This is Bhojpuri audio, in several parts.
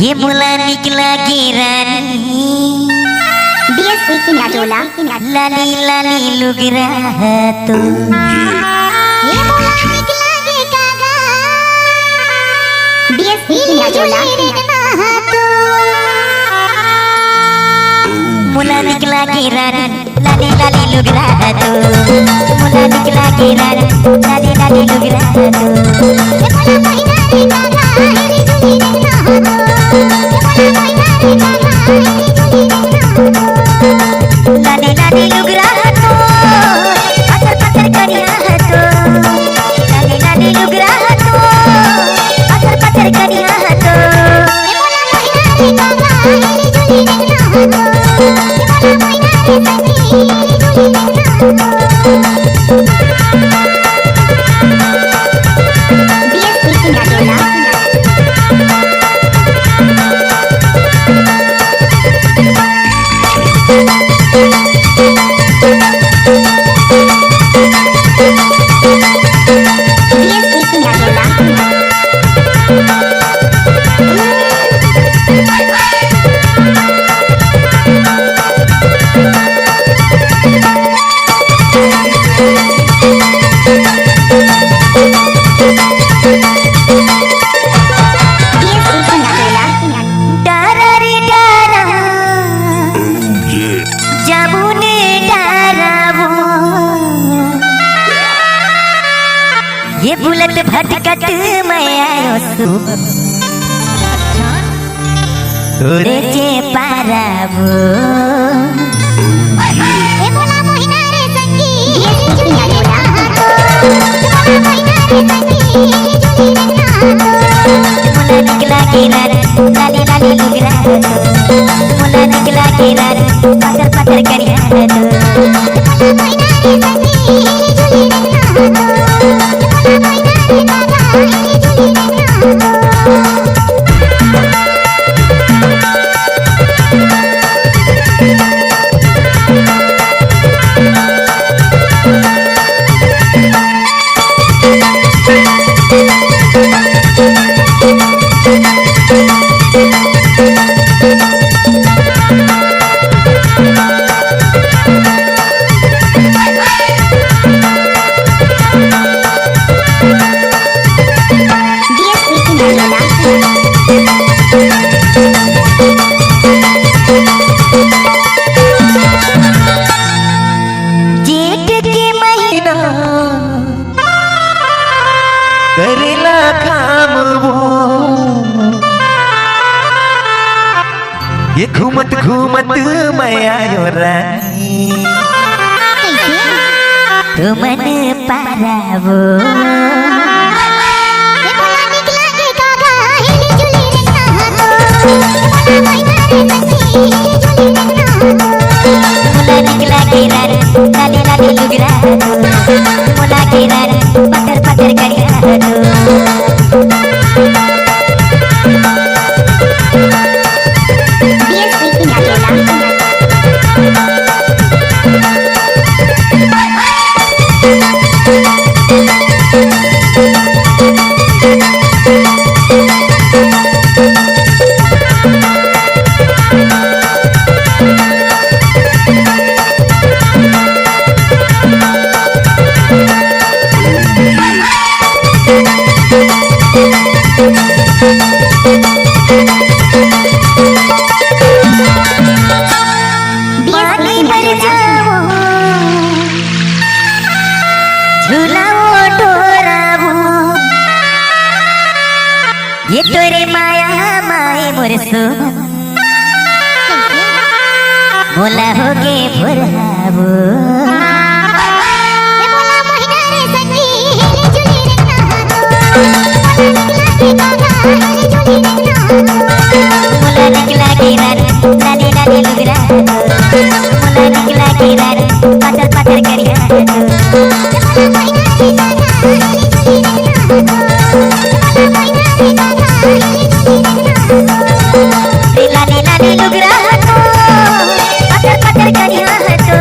ये मुला निकला गिरानी बीएस वीकिंग राजोला लाली लाली लुगरा तो ये मुला निकला गे कागा बीएस वीकिंग राजोला मुला निकला गिरानी लाली लाली लुगरा तो मुला निकला गिरानी लाली लाली लुगरा तो ये मुला महिना रे कागा हेरी जुली रे ना हो ये मुला महिना रे कागा हेरी जुली रे ना हो लाली लाली लुगरा तो पत्थर पत्थर करिया तो लाली लाली लुगरा तो पत्थर पत्थर करिया तो ये मुला महिना रे कागा हेरी जुली रे ना हो ये मुला महिना रे संगी हेरी जुली रे ना हो बीएस वीकिंग राजोला बीएस वीकिंग राजोला बीएस वीकिंग राजोला डारा रे डारा जाबुने डारावो ये बुलट भटकत मैं आयो सु तोरे जे पारावो ए मोला मोहिना रे संगी हेरी जुली रे ना हो ए मोला मोहिना रे संगी हेरी जुली रे ना हो मुला निकला गिरार लाली लाली लुगरा तो मुला निकला गिरार पत्थर पत्थर करिया तो ए मोला मोहिना रे संगी हेरी जुली रे ना हो ए मोला मोहिना रे कागा हेरी जुली रे ना हो बीएस वीकिंग राजोला जेठ के महीना करेला काम वो ये घूमत घूमत मैं आयो रानी कैसे तुमन पारावो ए मोला निकला गे कागा हेरी जुली रे ना हो ए मोला मोहिना रे संगी हेरी जुली रे ना हो मुला निकला गिरार लाली लाली लुगरा तो मुला गिरार पत्थर पत्थर करिया तो बीएस वीकिंग राजोला बीएस पानी वीकिंग भर राजोला जाओ झूलाओ डोरावो ये तोरे माया माए मोर सो बोला होगे भुरावो ए मोला मोहिना रे संगी हेरी जुली रे ना हो मोला निकला गे कागा हेरी जुली रे ना हो मुला निकला गिरार लाली लाली लुगरा तो मुला निकला गिरार पत्थर पत्थर करिया तो ए मोला मोहिना रे कागा हेरी जुली रे ना हो ए मोला मोहिना रे कागा हेरी जुली रे ना हो लाली लाली लुगरा तो पत्थर पत्थर करिया तो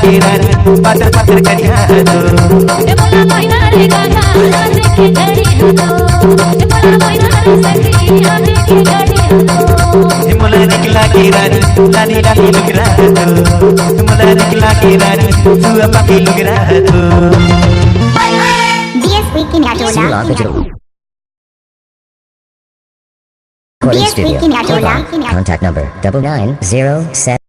के रानी पातर पातर करिया दो मोला मैना रे गाना आने के घड़ी हो मोला मैना रे सखी आने के घड़ी हो मोला निकला के रानी लाली लाली लुगरा दो मोला निकला के रानी सुआ पाके लुगरा दो DSP Kinatola. Sula Digital Recording DSP Studio. Kinatola. Contact number 9907